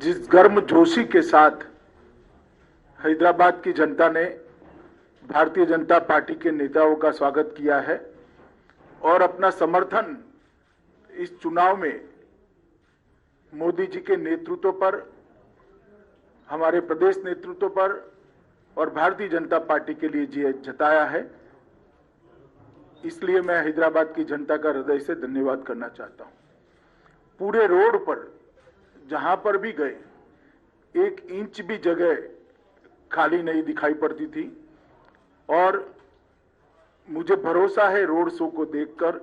जिस गर्मजोशी के साथ हैदराबाद की जनता ने भारतीय जनता पार्टी के नेताओं का स्वागत किया है और अपना समर्थन इस चुनाव में मोदी जी के नेतृत्व पर, हमारे प्रदेश नेतृत्व पर और भारतीय जनता पार्टी के लिए जताया है, इसलिए मैं हैदराबाद की जनता का हृदय से धन्यवाद करना चाहता हूं। पूरे रोड पर जहां पर भी गए, 1 इंच भी जगह खाली नहीं दिखाई पड़ती थी और मुझे भरोसा है रोड शो को देखकर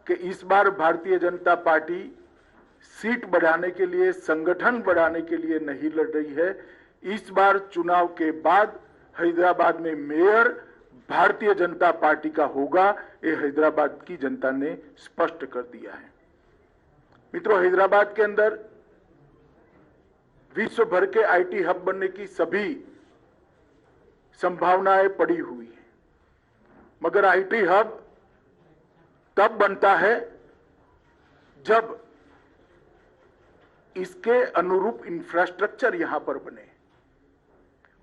कि इस बार भारतीय जनता पार्टी सीट बढ़ाने के लिए, संगठन बढ़ाने के लिए नहीं लड़ रही है। इस बार चुनाव के बाद हैदराबाद में मेयर भारतीय जनता पार्टी का होगा, ये हैदराबाद की जनता ने स्पष्ट कर दिया है। मित्रों, हैदराबाद के अंदर विश्व भर के आईटी हब बनने की सभी संभावनाएं पड़ी हुई हैं, मगर आईटी हब तब बनता है जब इसके अनुरूप इंफ्रास्ट्रक्चर यहां पर बने,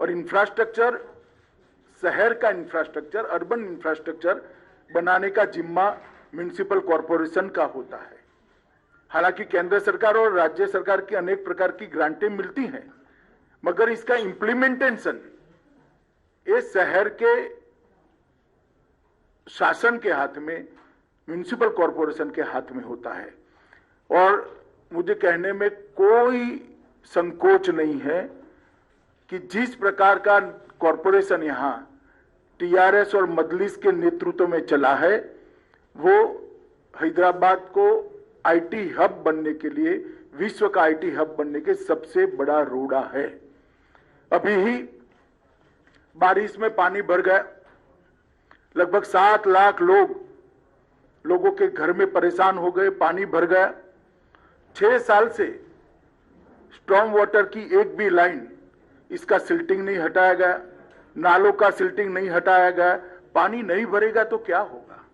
और इंफ्रास्ट्रक्चर, शहर का इंफ्रास्ट्रक्चर, अर्बन इंफ्रास्ट्रक्चर बनाने का जिम्मा म्युनिसिपल कॉरपोरेशन का होता है। हालांकि केंद्र सरकार और राज्य सरकार की अनेक प्रकार की ग्रांटें मिलती हैं, मगर इसका इंप्लीमेंटेशन ये शहर के शासन के हाथ में, म्युनिसिपल कॉरपोरेशन के हाथ में होता है। और मुझे कहने में कोई संकोच नहीं है कि जिस प्रकार का कॉरपोरेशन यहां टीआरएस और मजलिस के नेतृत्व में चला है, वो हैदराबाद को आईटी हब बनने के लिए, विश्व का आईटी हब बनने के सबसे बड़ा रोड़ा है। अभी ही बारिश में पानी भर गया, लगभग 7 लाख लोगों के घर में परेशान हो गए, पानी भर गया। 6 साल से स्टॉर्म वाटर की एक भी लाइन, इसका सिल्टिंग नहीं हटाया गया, नालों का सिल्टिंग नहीं हटाया गया। पानी नहीं भरेगा तो क्या होगा?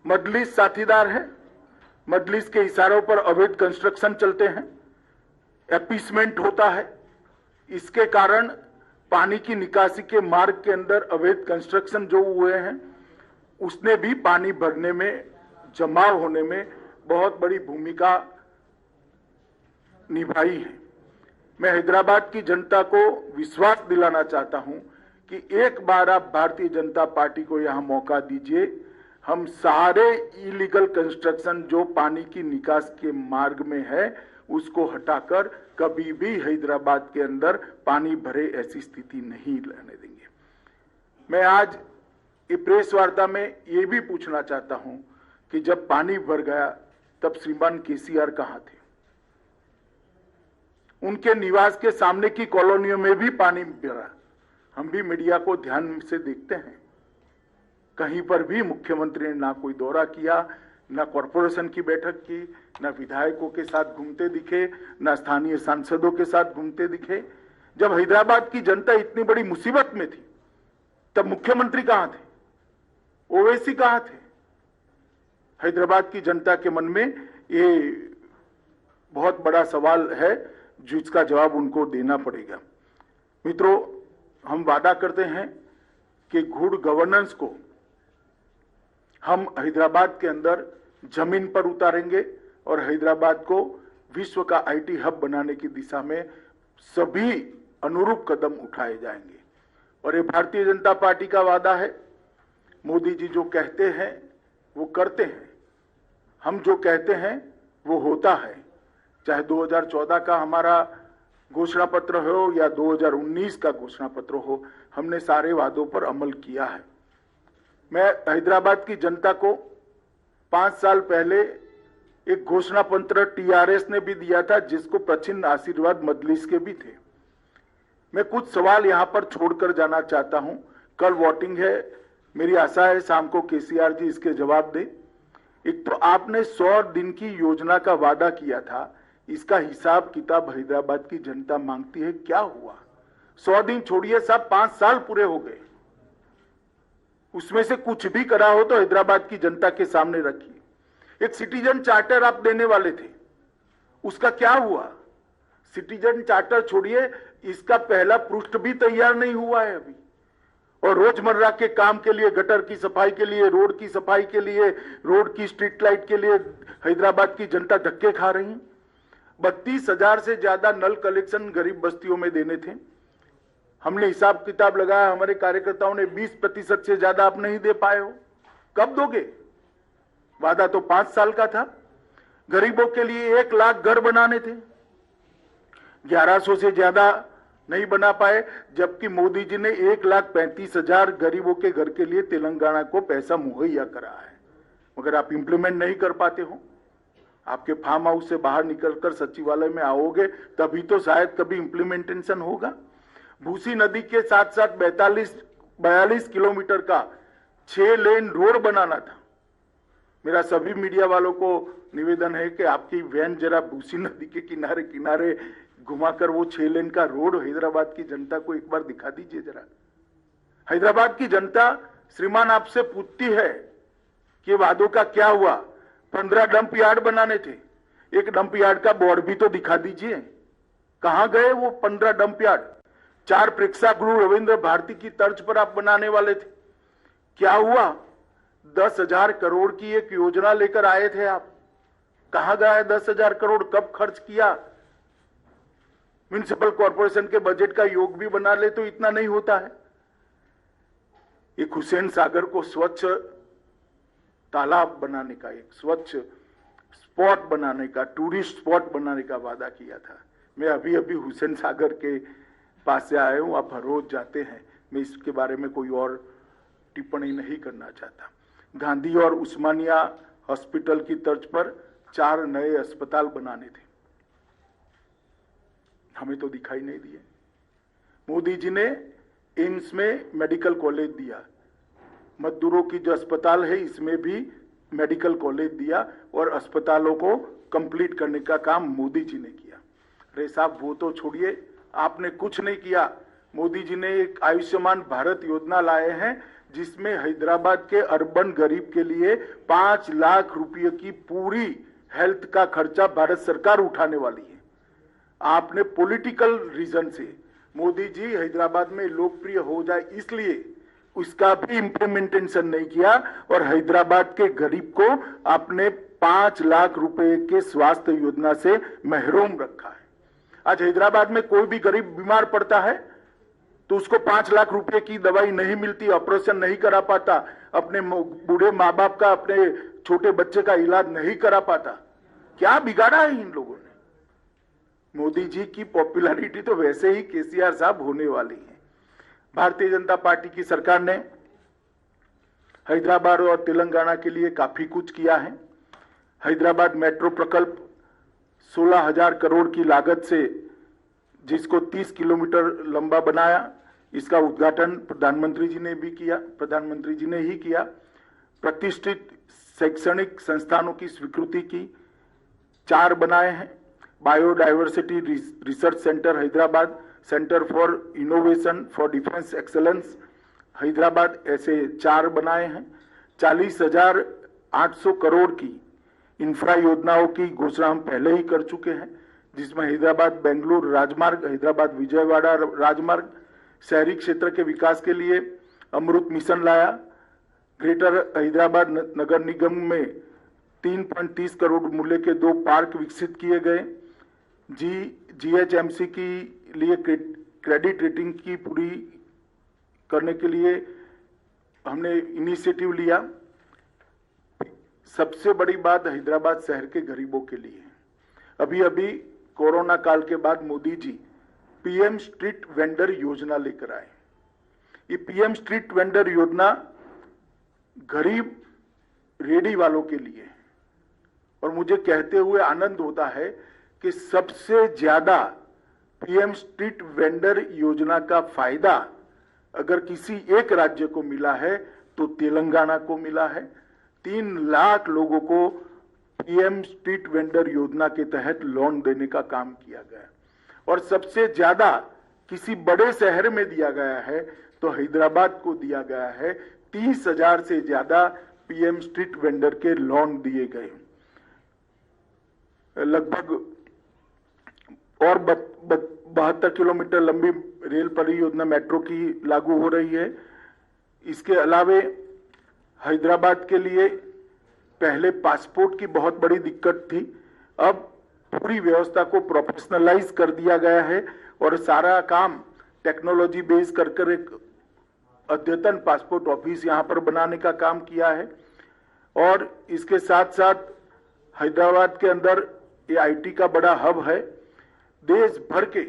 मजलिस साथीदार है, मजलिस के इशारों पर अवैध कंस्ट्रक्शन चलते हैं, एपीसमेंट होता है। इसके कारण पानी की निकासी के मार्ग के अंदर अवैध कंस्ट्रक्शन जो हुए हैं, उसने भी पानी भरने में, जमाव होने में बहुत बड़ी भूमिका निभाई है। मैं हैदराबाद की जनता को विश्वास दिलाना चाहता हूं कि एक बार आप भारतीय जनता पार्टी को यहां मौका दीजिए। हम सारे इलीगल कंस्ट्रक्शन जो पानी की निकास के मार्ग में है, उसको हटाकर कभी भी हैदराबाद के अंदर पानी भरे ऐसी स्थिति नहीं रहने देंगे। मैं आज ये प्रेस वार्ता में ये भी पूछना चाहता हूं कि जब पानी भर गया तब श्रीमान केसीआर कहां थे? उनके निवास के सामने की कॉलोनियों में भी पानी भरा। हम भी मीडिया को ध्यान से देखते हैं, कहीं पर भी मुख्यमंत्री ने ना कोई दौरा किया, ना कॉरपोरेशन की बैठक की, ना विधायकों के साथ घूमते दिखे, ना स्थानीय सांसदों के साथ घूमते दिखे। जब हैदराबाद की जनता इतनी बड़ी मुसीबत में थी, तब मुख्यमंत्री कहां थे? ओवैसी कहां थे? हैदराबाद की जनता के मन में ये बहुत बड़ा सवाल है, जिसका जवाब उनको देना पड़ेगा। मित्रों, हम वादा करते हैं कि गुड गवर्नेंस को हम हैदराबाद के अंदर जमीन पर उतारेंगे और हैदराबाद को विश्व का आईटी हब बनाने की दिशा में सभी अनुरूप कदम उठाए जाएंगे। और ये भारतीय जनता पार्टी का वादा है। मोदी जी जो कहते हैं वो करते हैं, हम जो कहते हैं वो होता है। चाहे 2014 का हमारा घोषणा पत्र हो या 2019 का घोषणा पत्र हो, हमने सारे वादों पर अमल किया है। मैं हैदराबाद की जनता को 5 साल पहले एक घोषणा पत्र टीआरएस ने भी दिया था, जिसको प्रचिन्ह आशीर्वाद मजलिस के भी थे। मैं कुछ सवाल यहां पर छोड़कर जाना चाहता हूं। कल वोटिंग है, मेरी आशा है शाम को केसीआर जी इसके जवाब दे। एक तो आपने 100 दिन की योजना का वादा किया था, इसका हिसाब किताब हैदराबाद की जनता मांगती है। क्या हुआ? 100 दिन छोड़िए साहब, 5 साल पूरे हो गए। उसमें से कुछ भी करा हो तो हैदराबाद की जनता के सामने रखिए। एक सिटीजन चार्टर आप देने वाले थे, उसका क्या हुआ? सिटीजन चार्टर छोड़िए, इसका पहला पृष्ठ भी तैयार नहीं हुआ है अभी। और रोजमर्रा के काम के लिए, गटर की सफाई के लिए, रोड की सफाई के लिए, रोड की स्ट्रीट लाइट के लिए हैदराबाद की जनता धक्के खा रही है। 32,000 से ज्यादा नल कलेक्शन गरीब बस्तियों में देने थे। हमने हिसाब किताब लगाया, हमारे कार्यकर्ताओं ने 20% से ज्यादा आप नहीं दे पाए हो। कब दोगे? वादा तो 5 साल का था। गरीबों के लिए 1 लाख घर बनाने थे, 1100 से ज्यादा नहीं बना पाए, जबकि मोदी जी ने 1,35,000 गरीबों के घर के लिए तेलंगाना को पैसा मुहैया करा है। मगर आप इंप्लीमेंट नहीं कर पाते हो। आपके फार्म हाउस से बाहर निकलकर सचिवालय में आओगे तभी तो शायद कभी इंप्लीमेंटेशन होगा। भूसी नदी के साथ साथ 42 किलोमीटर का 6 लेन रोड बनाना था। मेरा सभी मीडिया वालों को निवेदन है कि आपकी वैन जरा भूसी नदी के किनारे किनारे घुमाकर वो 6 लेन का रोड हैदराबाद की जनता को एक बार दिखा दीजिए जरा। हैदराबाद की जनता श्रीमान आपसे पूछती है कि वादों का क्या हुआ। 15 डंप यार्ड बनाने थे, एक डंप यार्ड का बोर्ड भी तो दिखा दीजिए। कहां गए वो 15 डंप यार्ड? 4 प्रेक्षागृह रविंद्र भारती की तर्ज पर आप बनाने वाले थे, क्या हुआ? 10,000 करोड़ की एक योजना लेकर आए थे आप, कहां गया 10,000 करोड़? कब खर्च किया? म्युनिसिपल कॉर्पोरेशन के बजट का योग भी बना ले तो इतना नहीं होता है। एक हुसैन सागर को स्वच्छ तालाब बनाने का, एक स्वच्छ स्पॉट बनाने का, टूरिस्ट स्पॉट बनाने का वादा किया था। मैं अभी अभी हुसैन सागर के पास से आया हूं, आप हर रोज जाते हैं, मैं इसके बारे में कोई और टिप्पणी नहीं करना चाहता। गांधी और उस्मानिया हॉस्पिटल की तर्ज पर 4 नए अस्पताल बनाने थे, हमें तो दिखाई नहीं दिए। मोदी जी ने एम्स में मेडिकल कॉलेज दिया, मजदूरों की जो अस्पताल है इसमें भी मेडिकल कॉलेज दिया और अस्पतालों को कंप्लीट करने का काम मोदी जी ने किया। अरे साहब वो तो छोड़िए, आपने कुछ नहीं किया। मोदी जी ने एक आयुष्मान भारत योजना लाए हैं जिसमें हैदराबाद के अर्बन गरीब के लिए 5 लाख रुपए की पूरी हेल्थ का खर्चा भारत सरकार उठाने वाली है। आपने पॉलिटिकल रीजन से मोदी जी हैदराबाद में लोकप्रिय हो जाए इसलिए उसका भी इंप्लीमेंटेशन नहीं किया और हैदराबाद के गरीब को आपने 5 लाख रुपए के स्वास्थ्य योजना से महरूम रखा है। आज हैदराबाद में कोई भी गरीब बीमार पड़ता है तो उसको 5 लाख रुपए की दवाई नहीं मिलती, ऑपरेशन नहीं करा पाता, अपने बूढ़े माँ बाप का, अपने छोटे बच्चे का इलाज नहीं करा पाता। क्या बिगाड़ा है इन लोगों ने? मोदी जी की पॉपुलैरिटी तो वैसे ही केसीआर साहब होने वाली है। भारतीय जनता पार्टी की सरकार ने हैदराबाद और तेलंगाना के लिए काफी कुछ किया है। हैदराबाद मेट्रो प्रकल्प 16,000 करोड़ की लागत से जिसको 30 किलोमीटर लंबा बनाया, इसका उद्घाटन प्रधानमंत्री जी ने ही किया। प्रतिष्ठित शैक्षणिक संस्थानों की स्वीकृति की 4 बनाए हैं। Biodiversity research centre Hyderabad, centre for innovation for defence excellence Hyderabad, ऐसे 4 बनाए हैं। 40,800 करोड़ की इंफ्रा योजनाओं की घोषणा हम पहले ही कर चुके हैं, जिसमें हैदराबाद बेंगलुरु राजमार्ग, हैदराबाद विजयवाड़ा राजमार्ग, शहरी क्षेत्र के विकास के लिए अमृत मिशन लाया। ग्रेटर हैदराबाद नगर निगम में 3.30 करोड़ मूल्य के 2 पार्क विकसित किए गए। GHMC की लिए क्रेडिट रेटिंग की पूरी करने के लिए हमने इनिशिएटिव लिया। सबसे बड़ी बात हैदराबाद शहर के गरीबों के लिए, अभी अभी कोरोना काल के बाद Modi ji PM street vendor योजना लेकर आए। ये पीएम स्ट्रीट वेंडर योजना गरीब रेडी वालों के लिए, और मुझे कहते हुए आनंद होता है कि सबसे ज्यादा पीएम स्ट्रीट वेंडर योजना का फायदा अगर किसी एक राज्य को मिला है तो तेलंगाना को मिला है। 3 लाख लोगों को पीएम स्ट्रीट वेंडर योजना के तहत लोन देने का काम किया गया, और सबसे ज्यादा किसी बड़े शहर में दिया गया है तो हैदराबाद को दिया गया है। 30,000 से ज्यादा पीएम स्ट्रीट वेंडर के लोन दिए गए। लगभग और 72 किलोमीटर लंबी रेल परियोजना मेट्रो की लागू हो रही है। इसके अलावे हैदराबाद के लिए पहले पासपोर्ट की बहुत बड़ी दिक्कत थी, अब पूरी व्यवस्था को प्रोफेशनलाइज कर दिया गया है और सारा काम टेक्नोलॉजी बेस कर एक अद्यतन पासपोर्ट ऑफिस यहां पर बनाने का काम किया है। और इसके साथ साथ हैदराबाद के अंदर ये आईटी का बड़ा हब है। देश भर के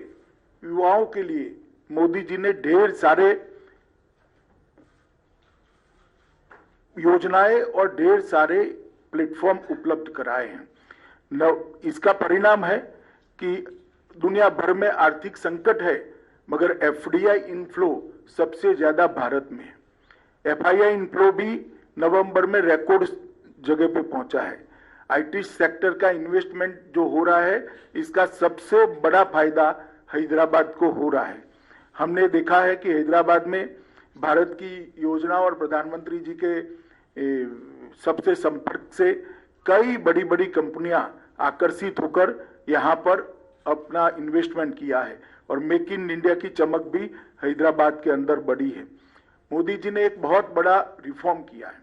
युवाओं के लिए मोदी जी ने ढेर सारे योजनाएं और ढेर सारे प्लेटफॉर्म उपलब्ध कराए हैं। इसका परिणाम है कि दुनिया भर में आर्थिक संकट है, मगर एफडीआई इनफ्लो सबसे ज्यादा भारत में है। एफआईआई इनफ्लो भी नवंबर में रिकॉर्ड जगह पे पहुंचा है। आईटी सेक्टर का इन्वेस्टमेंट जो हो रहा है, इसका सबसे बड़ा फायदा हैदराबाद को हो रहा है। हमने देखा है कि हैदराबाद में भारत की योजना और प्रधानमंत्री जी के सबसे संपर्क से कई बड़ी बड़ी कंपनियां आकर्षित होकर यहां पर अपना इन्वेस्टमेंट किया है और मेक इन इंडिया की चमक भी हैदराबाद के अंदर बढ़ी है। मोदी जी ने एक बहुत बड़ा रिफॉर्म किया है।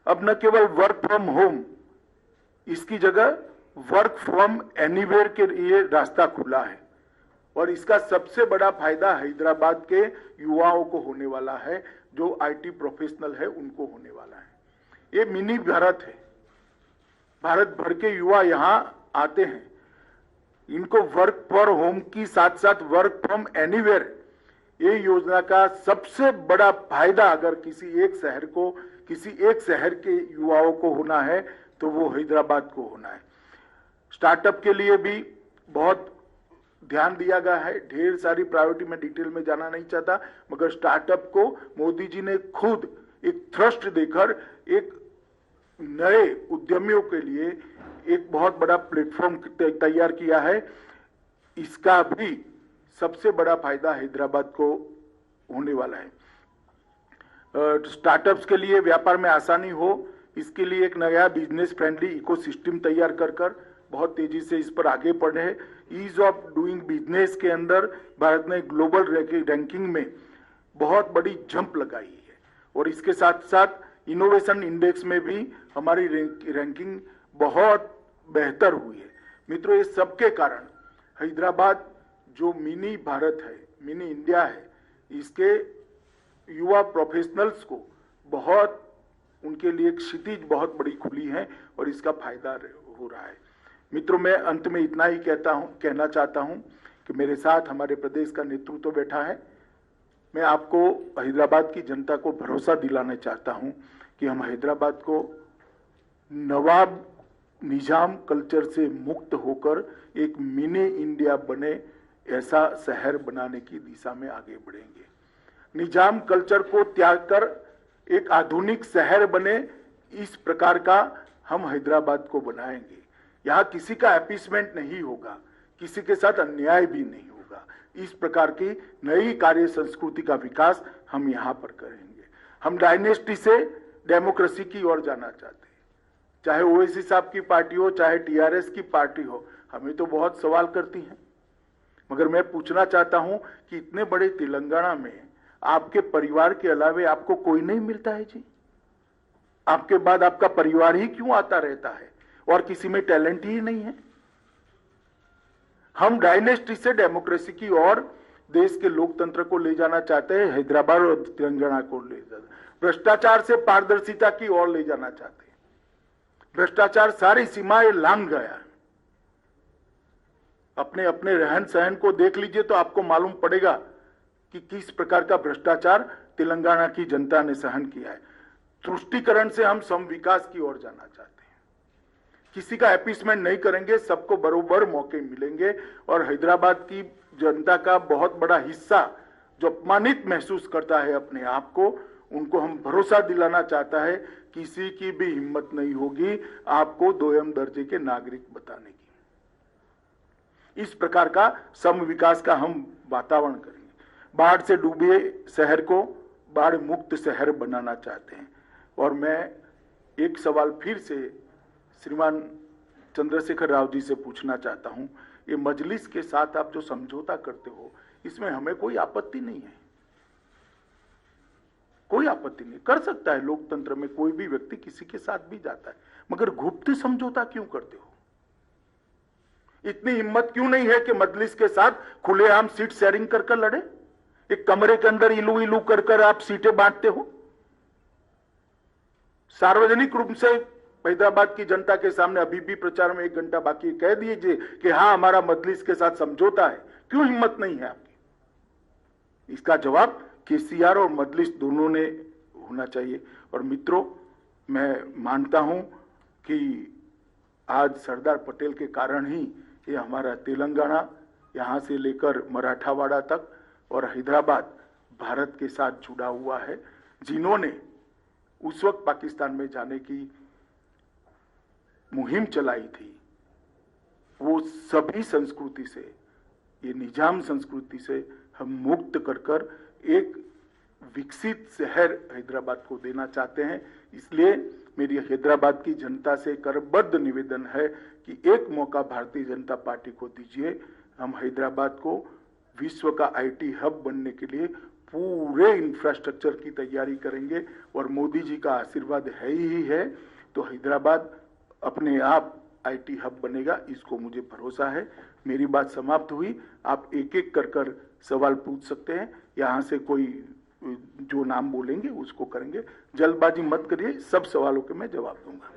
अब न केवल वर्क फ्रॉम होम, इसकी जगह वर्क फ्रॉम एनीवेयर के लिए रास्ता खुला है और इसका सबसे बड़ा फायदा हैदराबाद के युवाओं को होने वाला है, जो आईटी प्रोफेशनल है उनको होने वाला है। ये मिनी भारत है। भारत भर के युवा यहां आते हैं, इनको वर्क फॉर होम की साथ साथ वर्क फ्रॉम एनीवेयर, ये योजना का सबसे बड़ा फायदा अगर किसी एक शहर के युवाओं को होना है तो वो हैदराबाद को होना है। स्टार्टअप के लिए भी बहुत ध्यान दिया गया है। ढेर सारी प्रायोरिटी में डिटेल में जाना नहीं चाहता, मगर स्टार्टअप को मोदी जी ने खुद एक थ्रस्ट देकर एक नए उद्यमियों के लिए एक बहुत बड़ा प्लेटफॉर्म तैयार किया है। इसका भी सबसे बड़ा फायदा हैदराबाद को होने वाला है। स्टार्टअप्स के लिए व्यापार में आसानी हो, इसके लिए एक नया बिजनेस फ्रेंडली इकोसिस्टम तैयार कर बहुत तेजी से इस पर आगे बढ़े हैं। ईज ऑफ डूइंग बिजनेस के अंदर भारत ने ग्लोबल रैंकिंग में बहुत बड़ी जंप लगाई है और इसके साथ साथ इनोवेशन इंडेक्स में भी हमारी रैंकिंग बहुत बेहतर हुई है। मित्रों, ये सबके कारण हैदराबाद जो मिनी भारत है, मिनी इंडिया है, इसके युवा प्रोफेशनलस को बहुत, उनके लिए एक क्षितिज बहुत बड़ी खुली है और इसका फायदा हो रहा है। मित्रों, मैं अंत में इतना ही कहना चाहता हूं कि मेरे साथ हमारे प्रदेश का नेतृत्व बैठा है। मैं आपको हैदराबाद की जनता को भरोसा दिलाना चाहता हूं कि हम हैदराबाद को नवाब निजाम कल्चर से मुक्त होकर एक मिनी इंडिया बने ऐसा शहर बनाने की दिशा में आगे बढ़ेंगे। निजाम कल्चर को त्याग कर एक आधुनिक शहर बने, इस प्रकार का हम हैदराबाद को बनाएंगे। यहाँ किसी का अपीसमेंट नहीं होगा, किसी के साथ अन्याय भी नहीं होगा। इस प्रकार की नई कार्य संस्कृति का विकास हम यहाँ पर करेंगे। हम डायनेस्टी से डेमोक्रेसी की ओर जाना चाहते हैं, चाहे ओवैसी साहब की पार्टी हो, चाहे टीआरएस की पार्टी हो। हमें तो बहुत सवाल करती हैं, मगर मैं पूछना चाहता हूं कि इतने बड़े तेलंगाना में आपके परिवार के अलावे आपको कोई नहीं मिलता है जी? आपके बाद आपका परिवार ही क्यों आता रहता है और किसी में टैलेंट ही नहीं है? हम डायनेस्टी से डेमोक्रेसी की ओर देश के लोकतंत्र को ले जाना चाहते हैं, हैदराबाद और तेलंगाना को ले जाना, भ्रष्टाचार से पारदर्शिता की ओर ले जाना चाहते हैं। भ्रष्टाचार सारी सीमाएं लांघ गया। अपने अपने रहन सहन को देख लीजिए तो आपको मालूम पड़ेगा कि किस प्रकार का भ्रष्टाचार तेलंगाना की जनता ने सहन किया है। तुष्टीकरण से हम सम विकास की ओर जाना चाहते हैं। किसी का अपीसमेंट नहीं करेंगे, सबको बरोबर मौके मिलेंगे और हैदराबाद की जनता का बहुत बड़ा हिस्सा जो अपमानित महसूस करता है अपने आप को, उनको हम भरोसा दिलाना चाहता है किसी की भी हिम्मत नहीं होगी आपको दोयम दर्जे के नागरिक बताने की। इस प्रकार का सम विकास का हम वातावरण करेंगे। बाढ़ से डूबे शहर को बाढ़ मुक्त शहर बनाना चाहते हैं। और मैं एक सवाल फिर से श्रीमान चंद्रशेखर राव जी से पूछना चाहता हूं, ये मजलिस के साथ आप जो समझौता करते हो इसमें हमें कोई आपत्ति नहीं है, कोई आपत्ति नहीं। कर सकता है लोकतंत्र में कोई भी व्यक्ति किसी के साथ भी जाता है, मगर गुप्त समझौता क्यों करते हो? इतनी हिम्मत क्यों नहीं है कि मजलिस के साथ खुलेआम सीट शेयरिंग कर लड़े? एक कमरे के अंदर इलू इलू कर आप सीटें बांटते हो। सार्वजनिक रूप से हैदराबाद की जनता के सामने अभी भी प्रचार में 1 घंटा बाकी कह दीजिए कि हाँ हमारा मजलिस के साथ समझौता है। क्यों हिम्मत नहीं है आपकी? इसका जवाब केसीआर और मजलिस दोनों ने होना चाहिए। और मित्रों, मैं मानता हूं कि आज सरदार पटेल के कारण ही ये हमारा तेलंगाना यहां से लेकर मराठावाड़ा तक और हैदराबाद भारत के साथ जुड़ा हुआ है। जिन्होंने उस वक्त पाकिस्तान में जाने की मुहिम चलाई थी, वो सभी संस्कृति से, ये निजाम संस्कृति से हम मुक्त कर एक विकसित शहर हैदराबाद को देना चाहते हैं। इसलिए मेरी हैदराबाद की जनता से करबद्ध निवेदन है कि एक मौका भारतीय जनता पार्टी को दीजिए। हम हैदराबाद को विश्व का आईटी हब बनने के लिए पूरे इंफ्रास्ट्रक्चर की तैयारी करेंगे और मोदी जी का आशीर्वाद है ही है, तो हैदराबाद अपने आप आईटी हब बनेगा, इसको मुझे भरोसा है। मेरी बात समाप्त हुई। आप एक एक कर सवाल पूछ सकते हैं। यहाँ से कोई जो नाम बोलेंगे उसको करेंगे। जल्दबाजी मत करिए, सब सवालों के मैं जवाब दूंगा।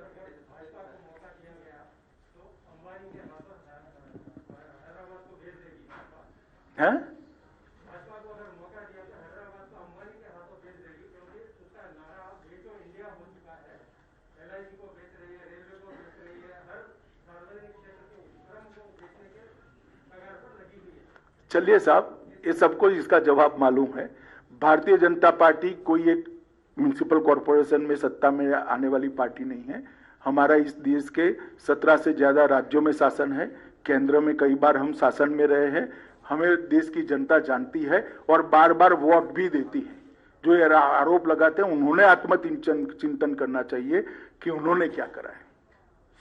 हैं? चलिए साहब, ये सबको इसका जवाब मालूम है। भारतीय जनता पार्टी कोई एक म्युनिसिपल कॉरपोरेशन में सत्ता में आने वाली पार्टी नहीं है। हमारा इस देश के 17 से ज्यादा राज्यों में शासन है, केंद्र में कई बार हम शासन में रहे हैं। हमें देश की जनता जानती है और बार बार वोट भी देती है। जो ये आरोप लगाते हैं उन्होंने आत्मचिंतन करना चाहिए कि उन्होंने क्या करा है।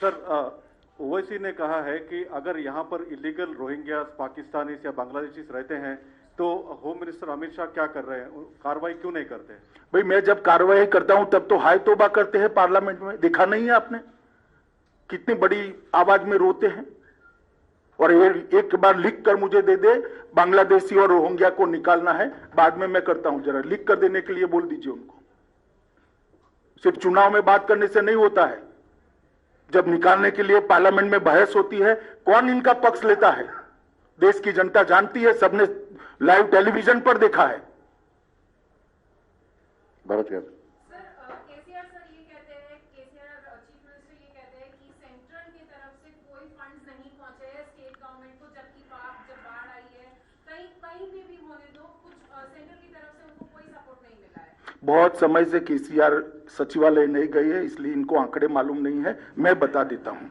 सर, ओवैसी ने कहा है कि अगर यहाँ पर इलीगल रोहिंग्या पाकिस्तानीज या बांग्लादेशीज रहते हैं तो होम मिनिस्टर अमित शाह क्या कर रहे हैं, कार्रवाई क्यों नहीं करते? भाई, मैं जब कार्रवाई करता हूं तब तो हाय तौबा करते हैं पार्लियामेंट में। देखा नहीं है आपने कितनी बड़ी आवाज में रोते हैं? और एक बार लिख कर मुझे दे दे, बांग्लादेशी और रोहिंग्या को निकालना है, बाद में मैं करता हूं। जरा लिख कर देने के लिए बोल दीजिए उनको। सिर्फ चुनाव में बात करने से नहीं होता है, जब निकालने के लिए पार्लियामेंट में बहस होती है, कौन इनका पक्ष लेता है? देश की जनता जानती है, सबने लाइव टेलीविजन पर देखा है। भारत केसीआर सर ये कहते हैं, केसीआर चीफ मिनिस्टर ये कहते हैं कि सेंट्रल की तरफ से कोई फंड्स नहीं पहुंचे हैं स्टेट गवर्नमेंट को, जबकि जब बाढ़ आई है कहीं भी होने दो, कुछ सेंट्रल की तरफ से उनको कोई सपोर्ट नहीं मिला है। बहुत समय से केसीआर सचिवालय नहीं गई है, इसलिए इनको आंकड़े मालूम नहीं है। मैं बता देता हूं,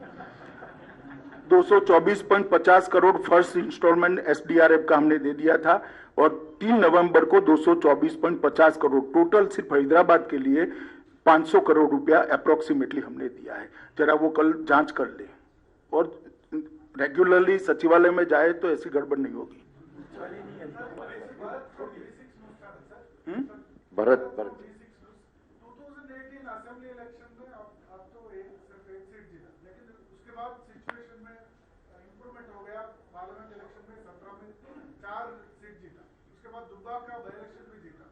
224.50 करोड़ फर्स्ट इंस्टॉलमेंट एसडीआरएफ का हमने दे दिया था और 3 नवंबर को 224.50 करोड़ टोटल सिर्फ हैदराबाद के लिए 500 करोड़ रुपया अप्रोक्सीमेटली हमने दिया है। जरा वो कल जांच कर ले और रेगुलरली सचिवालय में जाए तो ऐसी गड़बड़ नहीं होगी। भारत 2018 असेंबली इलेक्शन में आप तो सिर्फ एक सीट जीता, लेकिन उसके बाद सिचुएशन में इंप्रूवमेंट हो गया। पार्लियामेंट इलेक्शन में 17 में 4 सीट जीता, उसके बाद दुब्बा का बाई इलेक्शन भी जीता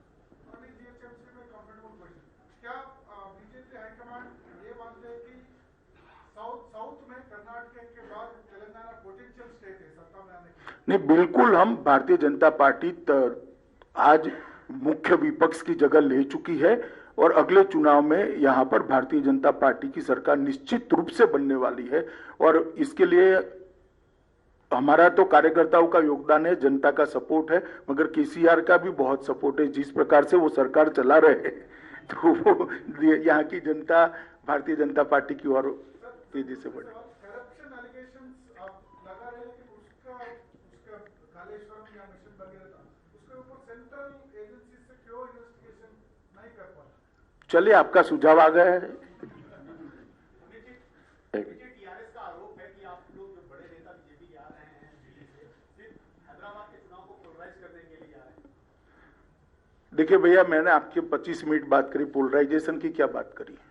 और अभी जीएचएमसी में कंफर्टेबल पोजीशन। क्या बीजेपी हाईकमांड ये मानते हैं कि साउथ में कर्नाटक के बाद तेलंगाना पोटेंशियल स्टेट है सत्ता में आने की? नहीं, बिल्कुल। हम भारतीय जनता पार्टी आज मुख्य विपक्ष की जगह ले चुकी है और अगले चुनाव में यहां पर भारतीय जनता पार्टी की सरकार निश्चित रूप से बनने वाली है। और इसके लिए हमारा तो कार्यकर्ताओं का योगदान है, जनता का सपोर्ट है, मगर केसीआर का भी बहुत सपोर्ट है। जिस प्रकार से वो सरकार चला रहे हैं तो वो यहाँ की जनता भारतीय जनता पार्टी की ओर तेजी से बढ़े। करप्शन एलिगेशंस आप लगा रहे हैं कि उसका कालेश्वरम या मिशन वगैरह था, उसके ऊपर सेंट्रल एजेंसी से क्यों इन्वेस्टिगेशन नहीं कर पाता? चलिए, आपका सुझाव आ गया है। टीआरएस का आरोप है कि आप लोग जो बड़े नेता बीजेपी के आ रहे हैं देखिए भैया, मैंने आपके 25 मिनट बात करी, पोलराइजेशन की क्या बात करी है?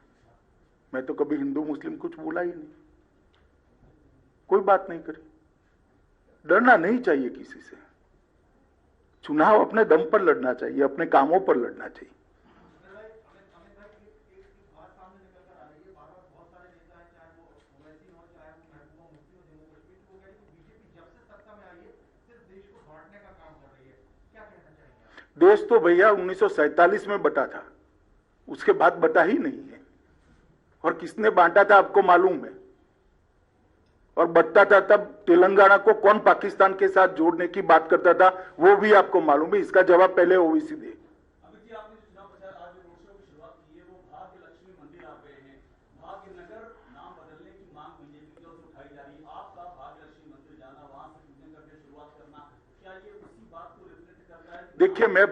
मैं तो कभी हिंदू मुस्लिम कुछ बोला ही नहीं, कोई बात नहीं करी। डरना नहीं चाहिए किसी से, चुनाव अपने दम पर लड़ना चाहिए, अपने कामों पर लड़ना चाहिए। देश तो भैया 1947 में बटा था, उसके बाद बटा ही नहीं है। और किसने बांटा था आपको मालूम है? और बटता था तब तेलंगाना को कौन पाकिस्तान के साथ जोड़ने की बात करता था, वो भी आपको मालूम है। इसका जवाब पहले ओवैसी दे। देखिए, मैं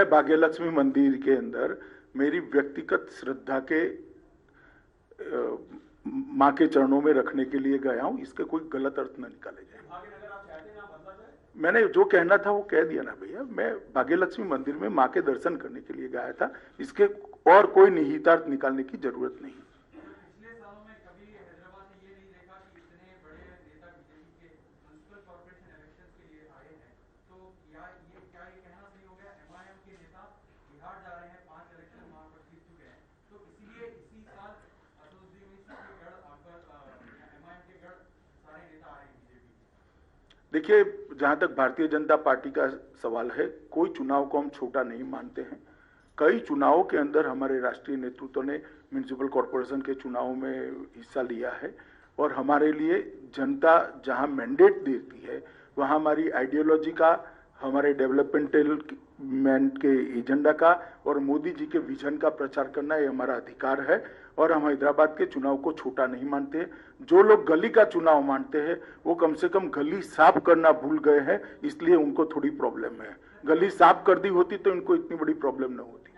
भाग्यलक्ष्मी मंदिर के अंदर मेरी व्यक्तिगत श्रद्धा के मां के चरणों में रखने के लिए गया हूं, इसके कोई गलत अर्थ न निकाले जाए। मैंने जो कहना था वो कह दिया ना भैया। मैं भाग्यलक्ष्मी मंदिर में मां के दर्शन करने के लिए गया था, इसके और कोई निहितार्थ निकालने की जरूरत नहीं। पिछले सालों में कभी हैदराबाद ने ये नहीं देखा कि इतने बड़े नेता बीजेपी के म्युनिसिपल कॉर्पोरेशन इलेक्शन के लिए आए हैं, तो क्या ये कहना सही हो गया? एमआईएम के नेता बिहार जा रहे हैं, 5 इलेक्शन वहां पर जीत चुके हैं, तो इसीलिए इसी साल असदुद्दीन ओवैसी के गढ़ एमआईएम के गढ़ सारे नेता आ रहे हैं बीजेपी। देखिए, जहां तक भारतीय जनता पार्टी का सवाल है, कोई चुनाव को हम छोटा नहीं मानते हैं। कई चुनावों के अंदर हमारे राष्ट्रीय नेतृत्व ने म्युनिसिपल कॉर्पोरेशन के चुनाव में हिस्सा लिया है, और हमारे लिए जनता जहां मैंडेट देती है वहां हमारी आइडियोलॉजी का, हमारे डेवलपमेंट के एजेंडा का और मोदी जी के विजन का प्रचार करना ये हमारा अधिकार है। और हम हैदराबाद के चुनाव को छोटा नहीं मानते। जो लोग गली का चुनाव मानते हैं वो कम से कम गली साफ करना भूल गए हैं, इसलिए उनको थोड़ी प्रॉब्लम है। गली साफ कर दी होती तो इनको इतनी बड़ी प्रॉब्लम न होती।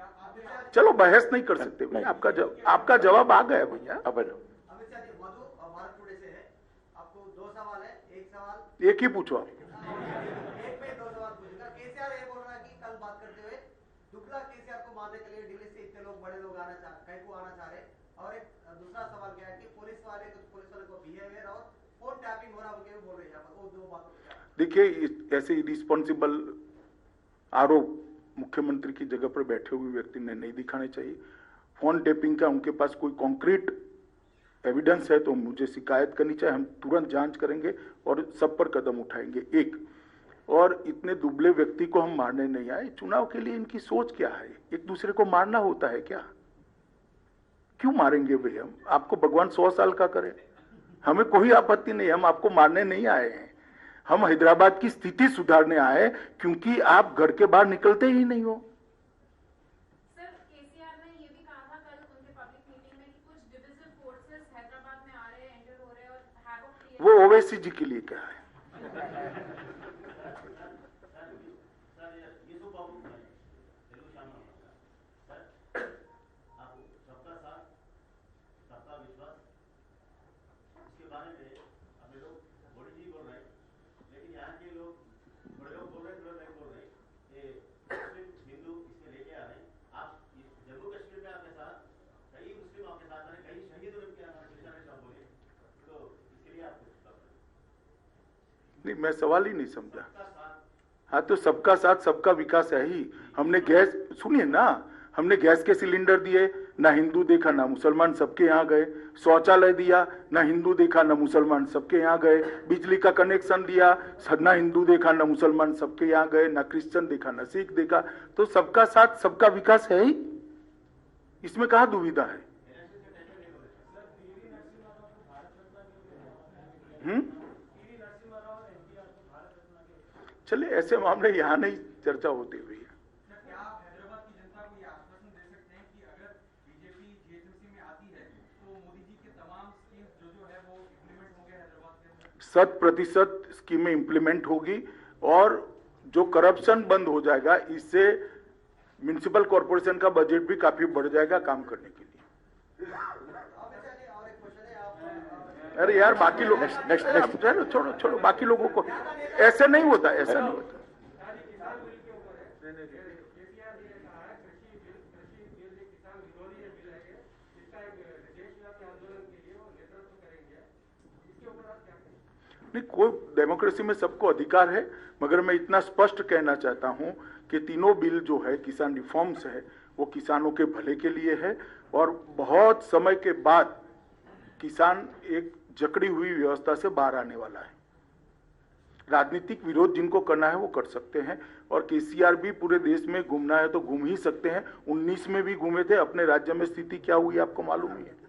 चलो बहस नहीं कर सकते भैया, आपका जवाब आ गया भैया। अब एक ही पूछो आप। और एक दूसरा सवाल क्या है कि पुलिस वाले को बिहेवियर और फोन टैपिंग हो रहा है, बोल रहे हैं यहाँ पर, वो दो बातों। देखिए, ऐसे इरिस्पॉन्सिबल आरोप मुख्यमंत्री की जगह पर बैठे हुए व्यक्ति ने नहीं दिखाने चाहिए। फोन टैपिंग का उनके पास कोई कॉन्क्रीट एविडेंस है तो मुझे शिकायत करनी चाहिए, हम तुरंत जांच करेंगे और सब पर कदम उठाएंगे। एक और इतने दुबले व्यक्ति को हम मारने नहीं आए। चुनाव के लिए इनकी सोच क्या है? एक दूसरे को मारना होता है क्या? क्यों मारेंगे भैया? हम आपको भगवान 100 साल का करे, हमें कोई आपत्ति नहीं, हम आपको मारने नहीं आए हैं। हम हैदराबाद की स्थिति सुधारने आए, क्योंकि आप घर के बाहर निकलते ही नहीं हो। सर, केसीआर ने ये भी कहा था कल उनके पब्लिक मीटिंग में कि कुछ डिविजिव फोर्सेस हैदराबाद में आ रहे हैं, एंटर हो रहे हैं और हैवॉक क्रिएट। वो ओवैसी जी के लिए क्या है? नहीं, मैं सवाल ही नहीं समझा। हाँ, तो सबका साथ सबका विकास है ही। हमने गैस, सुनिए ना, हमने गैस के सिलेंडर दिए, ना हिंदू देखा ना मुसलमान, सबके यहाँ गए। शौचालय दिया, ना हिंदू देखा ना मुसलमान, सबके यहाँ गए। बिजली का कनेक्शन दिया, ना हिंदू देखा ना मुसलमान, सबके यहाँ गए। ना क्रिश्चियन देखा ना सिख देखा। तो सबका साथ सबका विकास है ही, इसमें कहाँ दुविधा है? चलिए, ऐसे मामले यहाँ नहीं चर्चा होती हुई है। क्या आप हैदराबाद की जनता को ये आश्वासन दे सकते हैं कि अगर बीजेपी जीएचएमसी में आती है तो मोदी जी के तमाम स्कीम जो है वो इम्प्लीमेंट होंगे हैदराबाद के अंदर? 100% स्कीमें इम्प्लीमेंट होगी और जो करप्शन बंद हो जाएगा, इससे म्युनिसिपल कॉर्पोरेशन का बजट भी काफी बढ़ जाएगा काम करने के लिए। अरे यार, बाकी लोग छोड़ो, बाकी लोगों को ऐसे नहीं होता, ऐसा नहीं होता। नहीं, कोई डेमोक्रेसी में सबको अधिकार है, मगर मैं इतना स्पष्ट कहना चाहता हूं कि तीनों बिल जो है किसान रिफॉर्म्स है वो किसानों के भले के लिए है और बहुत समय के बाद किसान एक जकड़ी हुई व्यवस्था से बाहर आने वाला है। राजनीतिक विरोध जिनको करना है वो कर सकते हैं और केसीआर भी पूरे देश में घूमना है तो घूम ही सकते हैं। 19 में भी घूमे थे, अपने राज्य में स्थिति क्या हुई आपको मालूम ही है।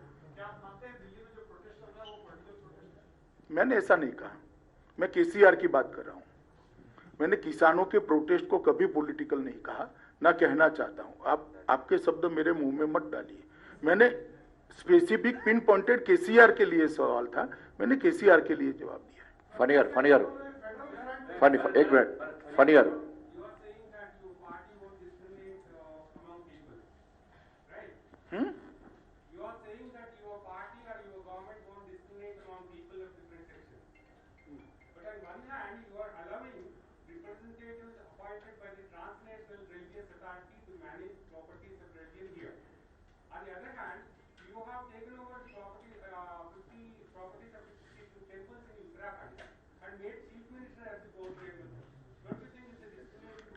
मैंने ऐसा नहीं कहा, मैं केसीआर की बात कर रहा हूं। मैंने किसानों के प्रोटेस्ट को कभी पॉलिटिकल नहीं कहा, ना कहना चाहता हूं। आप आपके शब्द मेरे मुंह में मत डालिए। मैंने स्पेसिफिक पिन पॉइंटेड केसीआर के लिए सवाल था, मैंने केसीआर के लिए जवाब दिया है। फनियर एक मिनट, फनियर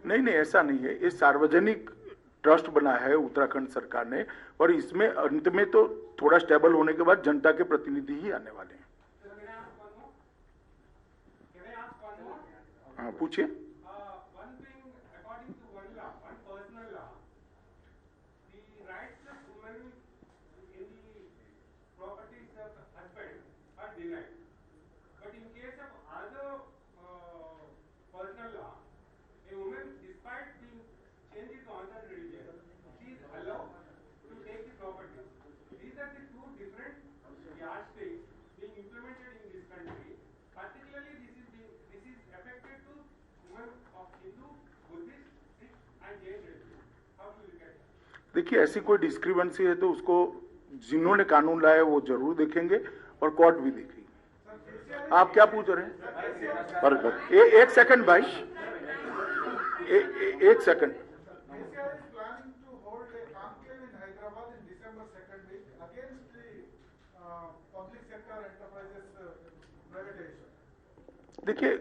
नहीं, ऐसा नहीं है। ये सार्वजनिक ट्रस्ट बना है उत्तराखंड सरकार ने और इसमें अंत में तो थोड़ा स्टेबल होने के बाद जनता के प्रतिनिधि ही आने वाले हैं। हाँ, पूछिए। देखिए, ऐसी कोई डिस्क्रिपेंसी है तो उसको जिन्होंने कानून लाया वो जरूर देखेंगे और कोर्ट भी देखेगी। आप क्या पूछ रहे हैं? एक सेकंड भाई, एक सेकंड। देखिए,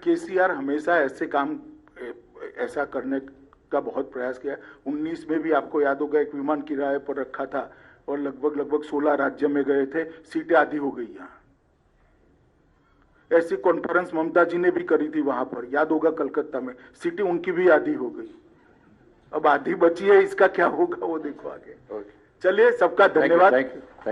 केसीआर हमेशा ऐसे काम ऐसा करने का बहुत प्रयास किया। 19 में भी आपको याद होगा एक विमान किराए पर रखा था और लगभग 16 राज्य में गए थे, सीटें आधी हो गई। यहाँ ऐसी कॉन्फ्रेंस ममता जी ने भी करी थी वहां पर, याद होगा कलकत्ता में, सीटें उनकी भी आधी हो गई। अब आधी बची है, इसका क्या होगा वो देखो आगे। चलिए, सबका धन्यवाद।